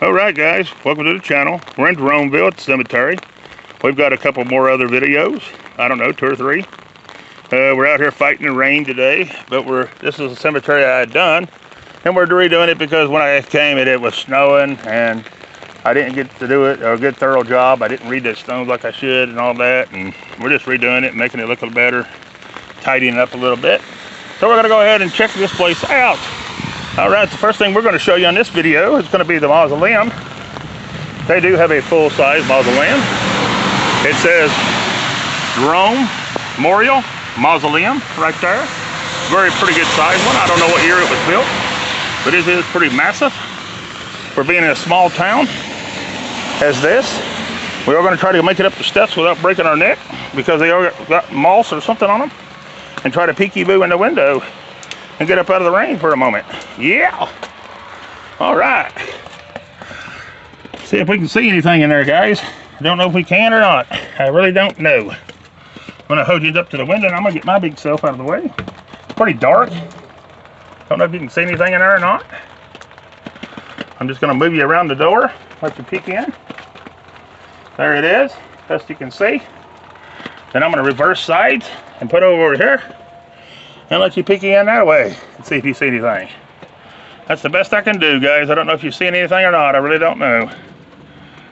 Alright guys, welcome to the channel. We're in Jeromesville Cemetery. We've got a couple more other videos. I don't know, 2 or 3. We're out here fighting the rain today, but this is a cemetery I had done, and we're redoing it because when I came it was snowing and I didn't get to do it a good thorough job. I didn't read the stones like I should and all that, and we're just redoing it, making it look a little better, tidying it up a little bit. So we're gonna go ahead and check this place out. Alright, the first thing we're going to show you on this video is going to be the mausoleum. They do have a full-size mausoleum. It says Jerome Memorial Mausoleum right there. Very pretty good size one. I don't know what year it was built, but it is pretty massive. For being in a small town as this, we are going to try to make it up the steps without breaking our neck because they all got moss or something on them, and try to peekaboo in the window and get up out of the rain for a moment. Yeah. All right. See if we can see anything in there, guys. I don't know if we can or not. I really don't know. I'm gonna hold you up to the window and I'm gonna get my big self out of the way. It's pretty dark. Don't know if you can see anything in there or not. I'm just gonna move you around the door, let you peek in. There it is, best you can see. Then I'm gonna reverse sides and put over here and let you peek in that way and see if you see anything. That's the best I can do, guys. I don't know if you're seeing anything or not. I really don't know.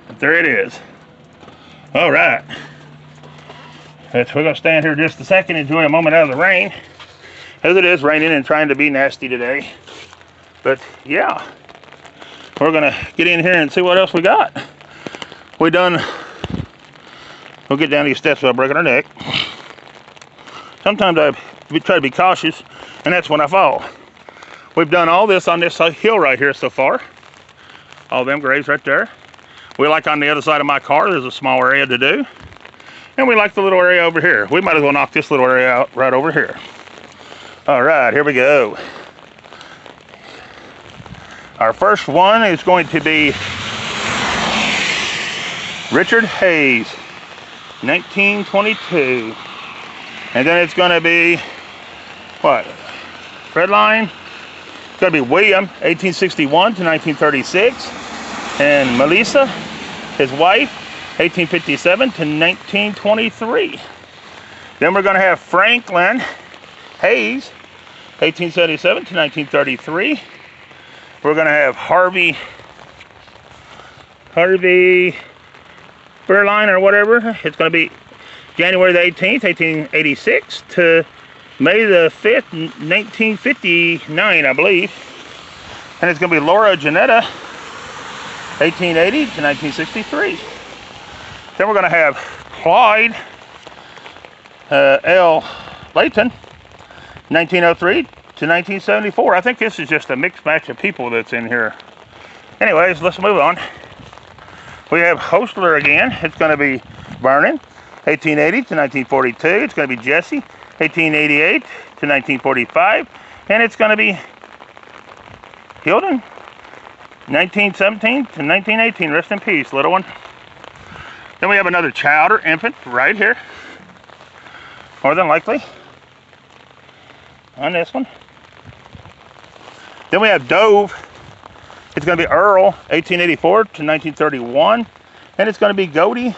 But there it is. All right. We're going to stand here just a second, enjoy a moment out of the rain, as it is raining and trying to be nasty today. But yeah, we're going to get in here and see what else we got. We'll get down these steps without breaking our neck. Sometimes we try to be cautious, and that's when I fall. We've done all this on this hill right here so far. All them graves right there. We like on the other side of my car, there's a small area to do. And we like the little area over here. We might as well knock this little area out right over here. All right, here we go. Our first one is going to be Richard Hayes, 1922. And then it's going to be, what, Fredline? It's going to be William, 1861 to 1936. And Melissa, his wife, 1857 to 1923. Then we're going to have Franklin Hayes, 1877 to 1933. We're going to have Harvey Fredline or whatever. It's going to be January the 18th, 1886 to May the 5th, 1959, I believe. And it's going to be Laura Janetta, 1880 to 1963. Then we're going to have Clyde L. Layton, 1903 to 1974. I think this is just a mixed match of people that's in here. Anyways, let's move on. We have Hostler again. It's going to be Vernon, 1880 to 1942. It's going to be Jesse, 1888 to 1945. And it's going to be Hilden, 1917 to 1918. Rest in peace, little one. Then we have another child or infant right here. More than likely. On this one. Then we have Dove. It's going to be Earl, 1884 to 1931. And it's going to be Godey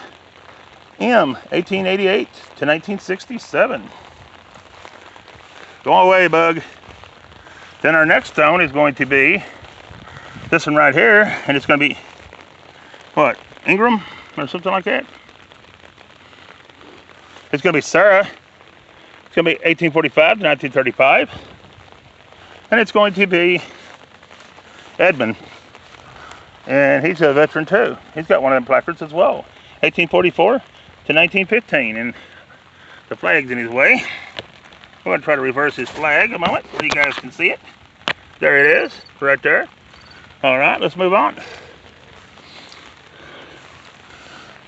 M, 1888 to 1967. Go away, bug. Then our next stone is going to be this one right here, and it's going to be, what, Ingram or something like that? It's going to be Sarah. It's going to be 1845 to 1935. And it's going to be Edmund. And he's a veteran too. He's got one of them placards as well. 1844 to 1915. And the flag's in his way. I'm going to try to reverse his flag a moment so you guys can see it. There it is, right there. All right, let's move on.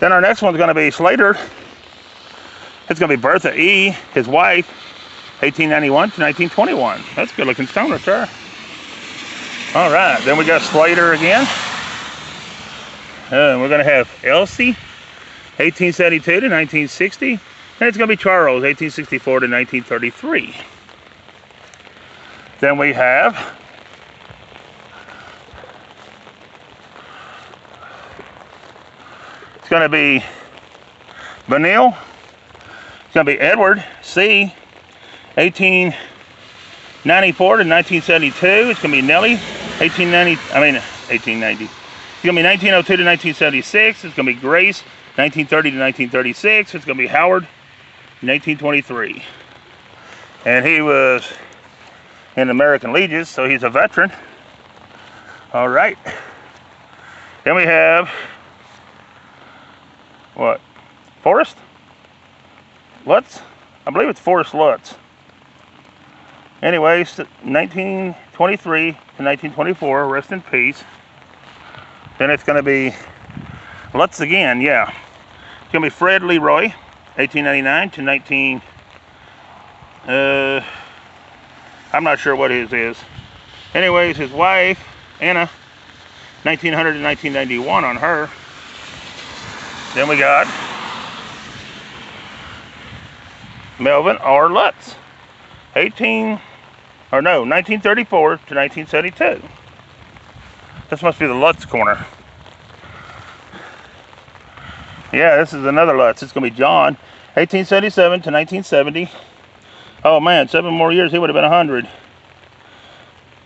Then our next one's going to be Slater. It's going to be Bertha E., his wife, 1891 to 1921. That's a good looking stone right there. All right, then we got Slater again. We're going to have Elsie, 1872 to 1960. And it's going to be Charles, 1864 to 1933. Then we have going to be Benil. It's going to be Edward C. 1894 to 1972. It's going to be Nellie. 1890. It's going to be 1902 to 1976. It's going to be Grace. 1930 to 1936. It's going to be Howard. 1923. And he was in the American Legion, so he's a veteran. All right. Then we have what? Forrest Lutz? I believe it's Forrest Lutz. Anyways, 1923 to 1924, rest in peace. Then it's going to be Lutz again, yeah. It's going to be Fred Leroy, 1899 to 19... I'm not sure what his is. Anyways, his wife, Anna, 1900 to 1991 on her. Then we got Melvin R. Lutz, 1934 to 1972. This must be the Lutz corner. Yeah, this is another Lutz. It's going to be John, 1877 to 1970. Oh man, 7 more years, he would have been 100.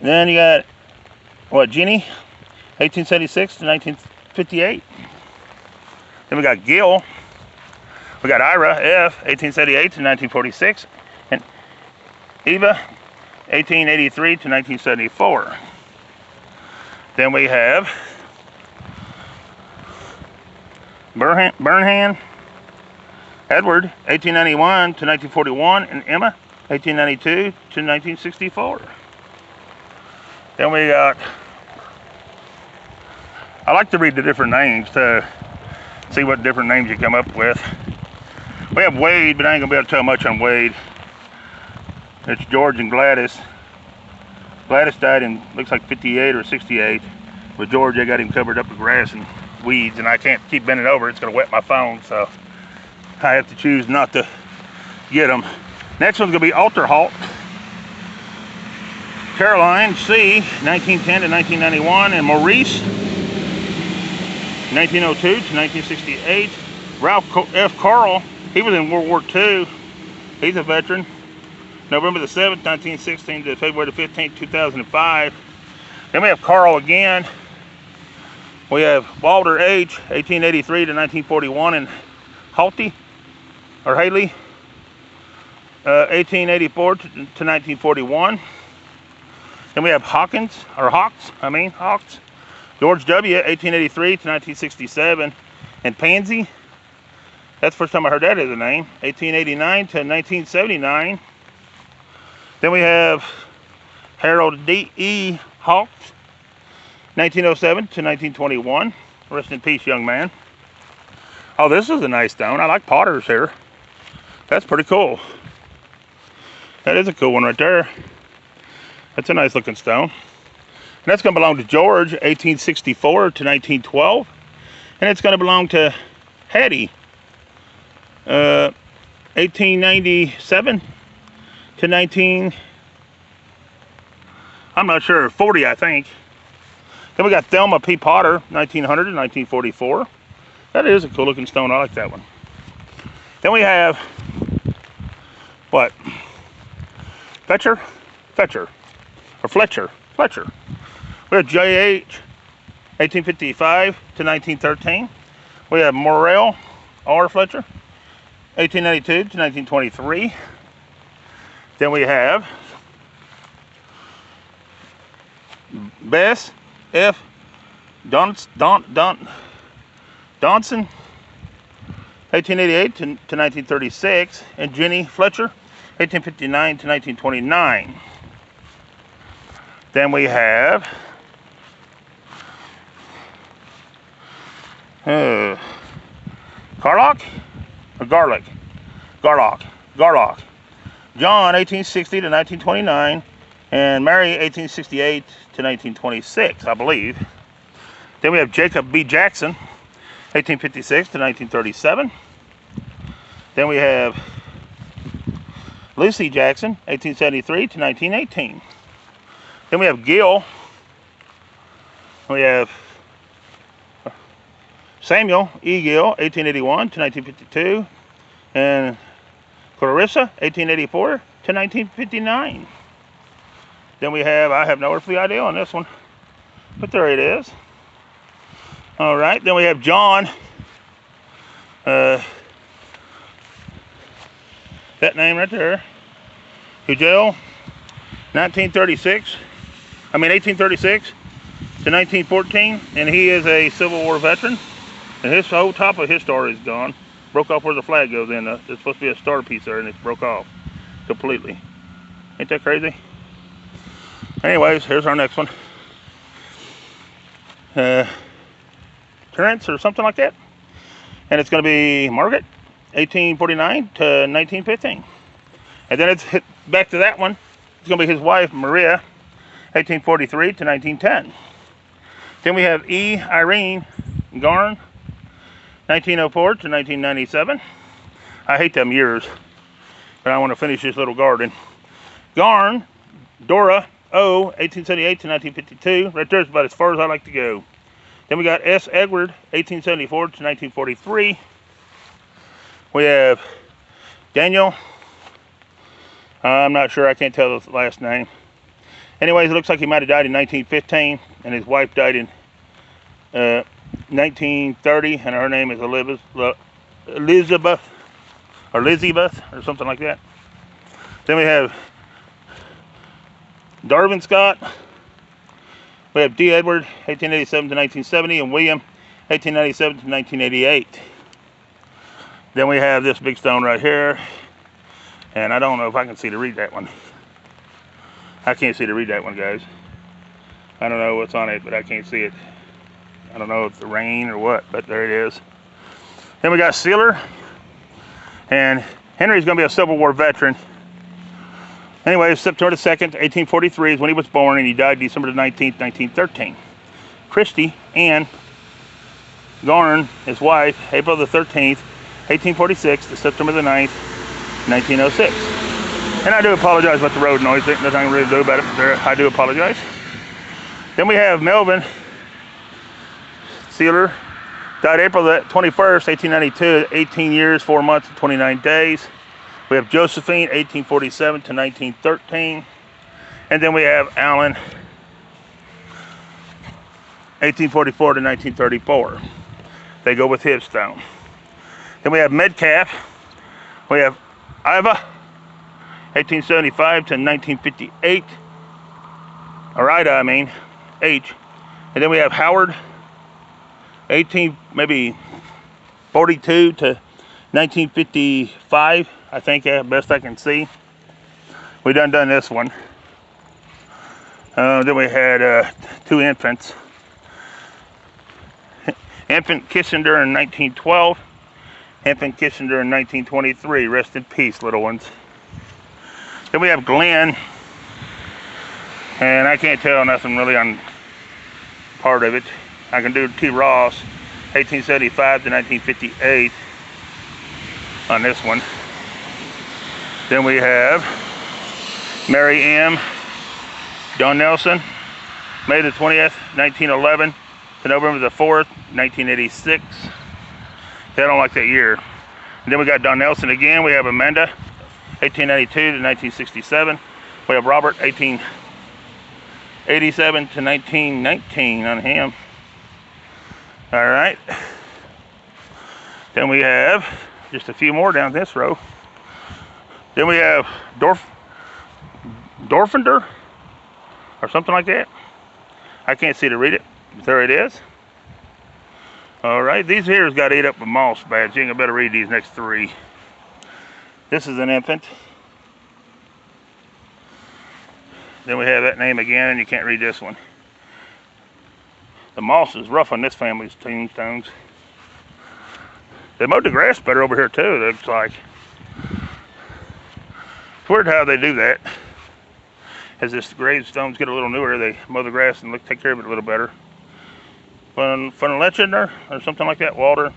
Then you got, what, Jenny, 1876 to 1958. Then we got Gil. We got Ira F, 1878 to 1946. And Eva, 1883 to 1974. Then we have Burnham Edward, 1891 to 1941, and Emma, 1892 to 1964. Then we got, I like to read the different names to see what different names you come up with. We have Wade, but I ain't gonna be able to tell much on Wade. It's George and Gladys. Gladys died in, looks like 58 or 68. With George, I got him covered up with grass and weeds, and I can't keep bending over. It's gonna wet my phone, so I have to choose not to get them. Next one's gonna be Alterhalt. Caroline C, 1910 to 1991, and Maurice, 1902 to 1968. Ralph F. Carl, he was in World War II. He's a veteran. November the 7th, 1916 to February the 15th, 2005. Then we have Carl again. We have Walter H, 1883 to 1941, and Halty, or Haley, 1884 to 1941. Then we have Hawks. George W, 1883 to 1967. And Pansy, that's the first time I heard that as a name, 1889 to 1979. Then we have Harold D. E. Hawks, 1907 to 1921. Rest in peace, young man. Oh, this is a nice stone. I like Potter's here. That's pretty cool. That is a cool one right there. That's a nice looking stone. And that's going to belong to George, 1864 to 1912. And it's going to belong to Hattie, 1897 to 19... I'm not sure, 40 I think. Then we got Thelma P. Potter, 1900 to 1944. That is a cool looking stone. I like that one. Then we have, what? Fletcher. We have J.H., 1855 to 1913. We have Morrell R. Fletcher, 1892 to 1923. Then we have Bess F. Donson, 1888 to 1936, and Jenny Fletcher, 1859 to 1929. Then we have Garlock. John, 1860 to 1929, and Mary, 1868 to 1926, I believe. Then we have Jacob B. Jackson, 1856 to 1937. Then we have Lucy Jackson, 1873 to 1918. Then we have Gil. We have Samuel E. Gill, 1881 to 1952, and Clarissa, 1884 to 1959. Then we have, I have no earthly idea on this one, but there it is. All right, then we have John, that name right there, Hugel, 1836 to 1914, and he is a Civil War veteran, and his whole top of his star is gone. Broke off where the flag goes in. There's supposed to be a star piece there, and it broke off completely. Ain't that crazy? Anyways, here's our next one. Terrence or something like that. And it's going to be Margaret, 1849 to 1915. And then it's hit back to that one. It's going to be his wife, Maria, 1843 to 1910. Then we have E. Irene Garn, 1904 to 1997. I hate them years, but I want to finish this little garden. Garn, Dora O, 1878 to 1952. Right there's about as far as I like to go. Then we got S. Edward, 1874 to 1943. We have Daniel. I'm not sure, I can't tell the last name. Anyways, it looks like he might have died in 1915, and his wife died in 1930, and her name is Elizabeth or something like that. Then we have Darwin Scott. We have D. Edward, 1887 to 1970, and William, 1897 to 1988. Then we have this big stone right here, and I don't know if I can see to read that one. I can't see to read that one, guys. I don't know what's on it, but I can't see it. I don't know if it's the rain or what, but there it is. Then we got Sealer, and Henry's going to be a Civil War veteran. Anyway, September the 2nd, 1843 is when he was born, and he died December the 19th, 1913. Christy Ann Garn, his wife, April the 13th, 1846 to September the 9th, 1906. And I do apologize about the road noise. There's nothing I can really do about it. I do apologize. Then we have Melvin Sealer, died April the 21st, 1892, 18 years, 4 months, and 29 days. We have Josephine, 1847 to 1913. And then we have Allen, 1844 to 1934. They go with his stone. Then we have Metcalf. We have Iva, 1875 to 1958. Or Ida, I mean, H. And then we have Howard, 42 to 1955, I think, best I can see. We done this one. Then we had two infants. Infant Kissinger in 1912. Infant Kissinger in 1923. Rest in peace, little ones. Then we have Glenn. And I can't tell nothing really on part of it. I can do T. Ross, 1875 to 1958 on this one. Then we have Mary M. Don Nelson, May the 20th, 1911 to November the 4th, 1986. I don't like that year. And then we got Don Nelson again. We have Amanda, 1892 to 1967. We have Robert, 1887 to 1919 on him. All right. Then we have just a few more down this row. Then we have Dorfender or something like that. I can't see to read it. There it is. All right, these here's got ate up with moss bad. You ain't better read these next three. This is an infant. Then we have that name again, and you can't read this one. The moss is rough on this family's tombstones. They mowed the grass better over here too, it looks like. It's weird how they do that. As this gravestones get a little newer, they mow the grass and take care of it a little better. Von Lechender or something like that, Walter,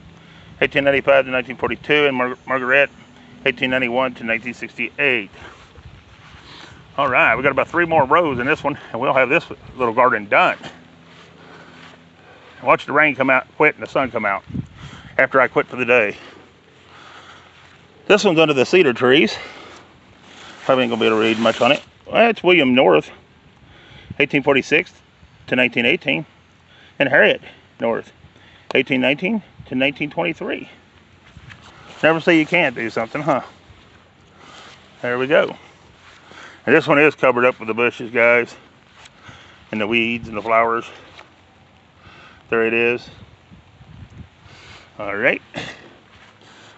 1895 to 1942, and Margaret, 1891 to 1968. All right, we got about 3 more rows in this one, and we'll have this little garden done. Watch the rain come out, quit, and the sun come out. after I quit for the day. This one's under the cedar trees. Probably ain't gonna be able to read much on it. Well, it's William North, 1846 to 1918, and Harriet North, 1819 to 1923. Never say you can't do something, huh? There we go. And this one is covered up with the bushes, guys, and the weeds and the flowers. There it is. All right.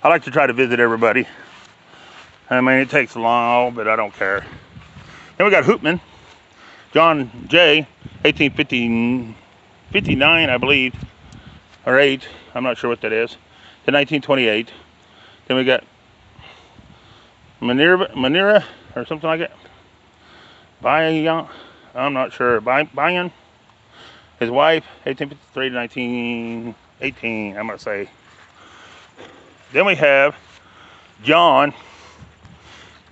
I like to try to visit everybody. I mean, it takes long, but I don't care. Then we got Hoopman, John J, 1859, I believe, or 8. I'm not sure what that is. To 1928. Then we got Manira, or something like that. Bayan, I'm not sure. Bayan, his wife, 1853 to 1918, I'm going to say. Then we have John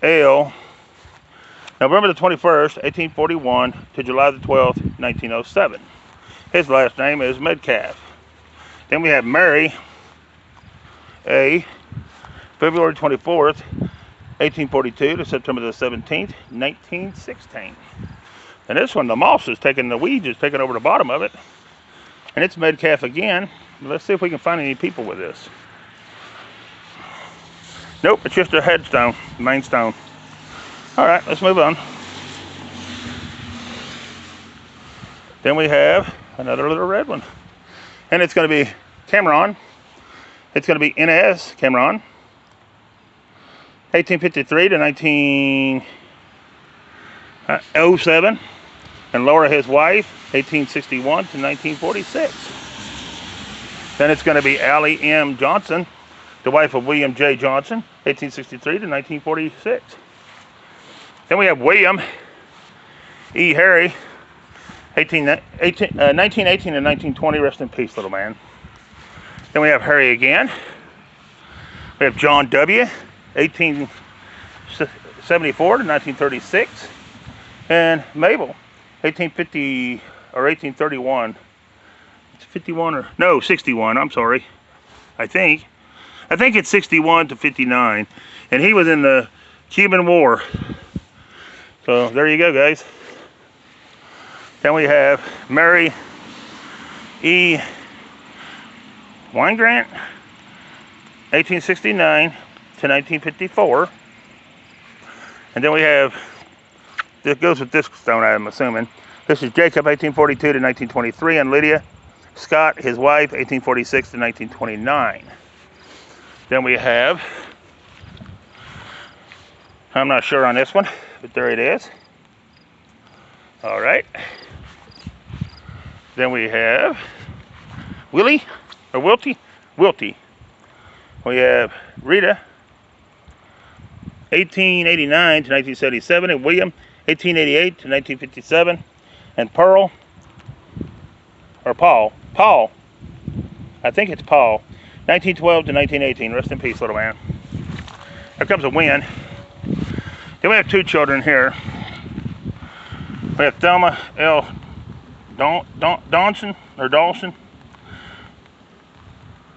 L. November the 21st, 1841 to July the 12th, 1907. His last name is Metcalf. Then we have Mary A. February 24th, 1842 to September the 17th, 1916. And this one, the moss is taking, the weeds is taking over the bottom of it. And it's Metcalf again. Let's see if we can find any people with this. Nope, it's just a headstone, main stone. All right, let's move on. Then we have another little red one. And it's going to be Cameron. It's going to be NS Cameron. 1853 to 1907. And Laura, his wife, 1861 to 1946. Then it's going to be Allie M. Johnson, the wife of William J. Johnson, 1863 to 1946. Then we have William E. Harry, 1918 to 1920. Rest in peace, little man. Then we have Harry again. We have John W., 1874 to 1936. And Mabel, 1850 or 1831. It's 51 or, no, 61, I'm sorry. I think it's 61 to 59. And he was in the Cuban War. So there you go, guys. Then we have Mary E. Weingrant, 1869 to 1954. And then we have, this goes with this stone, I'm assuming. This is Jacob, 1842 to 1923, and Lydia Scott, his wife, 1846 to 1929. Then we have, I'm not sure on this one, but there it is. All right. Then we have Willie, or Wilty. We have Rita, 1889 to 1977, and William, 1888 to 1957, and Pearl, or Paul, I think it's Paul, 1912 to 1918. Rest in peace, little man. Here comes a win. Then we have two children here. We have Thelma L. Dawson,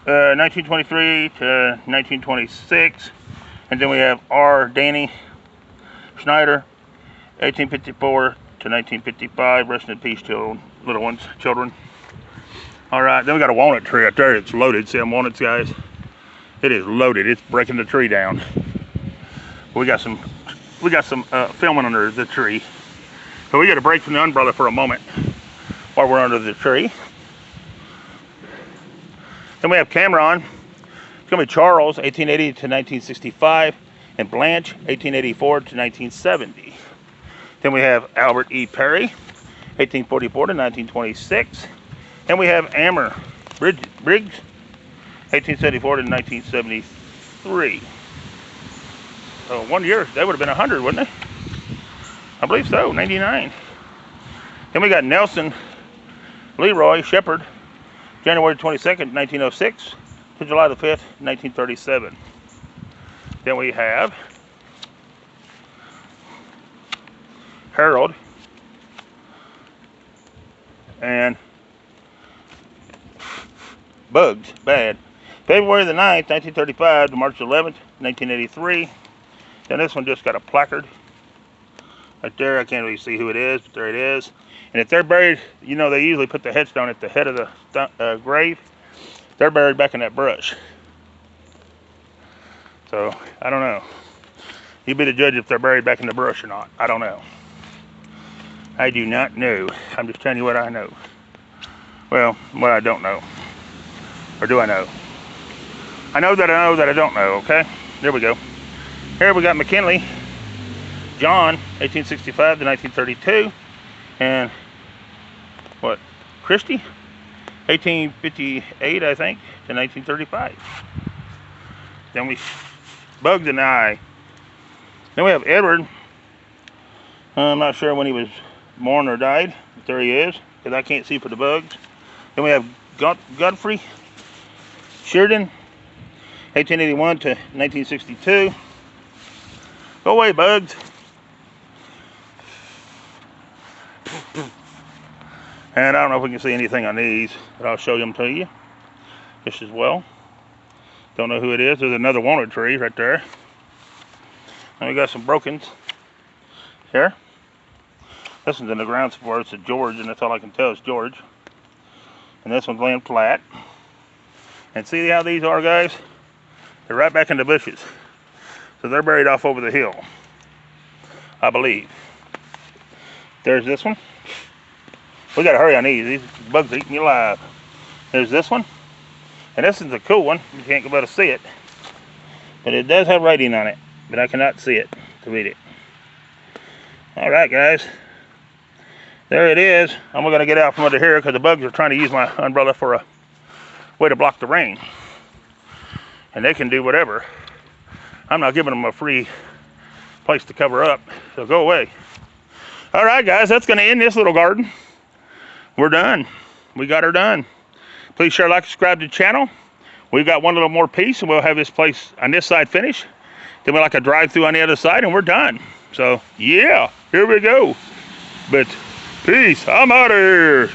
1923 to 1926. And then we have R. Danny Schneider, 1854 to 1955. Rest in peace, little ones, children. All right, then we got a walnut tree out there. It's loaded. See them walnuts, guys? It is loaded. It's breaking the tree down. We got some filming under the tree. So we got to break from the umbrella for a moment while we're under the tree. Then we have Cameron. It's going to be Charles, 1880 to 1965, and Blanche, 1884 to 1970. Then we have Albert E. Perry, 1844 to 1926. And we have Amber Briggs, 1874 to 1973. So 1 year, that would have been 100, wouldn't it? I believe so, 99. Then we got Nelson Leroy Shepard, January 22nd, 1906 to July the 5th, 1937. Then we have Harold and Bugs Bad, February the 9th, 1935 to March 11th, 1983. Then this one just got a placard. Right there, I can't really see who it is, but there it is. And if they're buried, you know, they usually put the headstone at the head of the grave. They're buried back in that brush. So, I don't know. You be the judge if they're buried back in the brush or not. I don't know. I do not know. I'm just telling you what I know. Well, what I don't know. Or do I know? I know that I don't know, okay? There we go. Here we got McKinley, John, 1865 to 1932. And, what, Christie? 1858, I think, to 1935. Then we, Bugs and I. Then we have Edward. I'm not sure when he was born or died, but there he is, because I can't see for the bugs. Then we have Godfrey Sheridan, 1881 to 1962. Go away, bugs. And I don't know if we can see anything on these, but I'll show them to you just as well. Don't know who it is. There's another walnut tree right there. And we got some brokens here. This one's in the ground support. It's a George, and that's all I can tell is George. And this one's laying flat. And see how these are, guys? They're right back in the bushes. So they're buried off over the hill, I believe. There's this one. We gotta hurry on these. These bugs are eating you alive. There's this one. And this is a cool one. You can't be able to see it. But it does have writing on it. But I cannot see it to read it. Alright, guys. There it is. I'm gonna get out from under here because the bugs are trying to use my umbrella for a way to block the rain. And they can do whatever. I'm not giving them a free place to cover up. So go away. Alright, guys. That's gonna end this little garden. We're done. We got her done. Please share, like, subscribe to the channel. We've got one little more piece and we'll have this place on this side finished. Then we'll like a drive-through on the other side and we're done. So, yeah, here we go. But, peace. I'm out of here.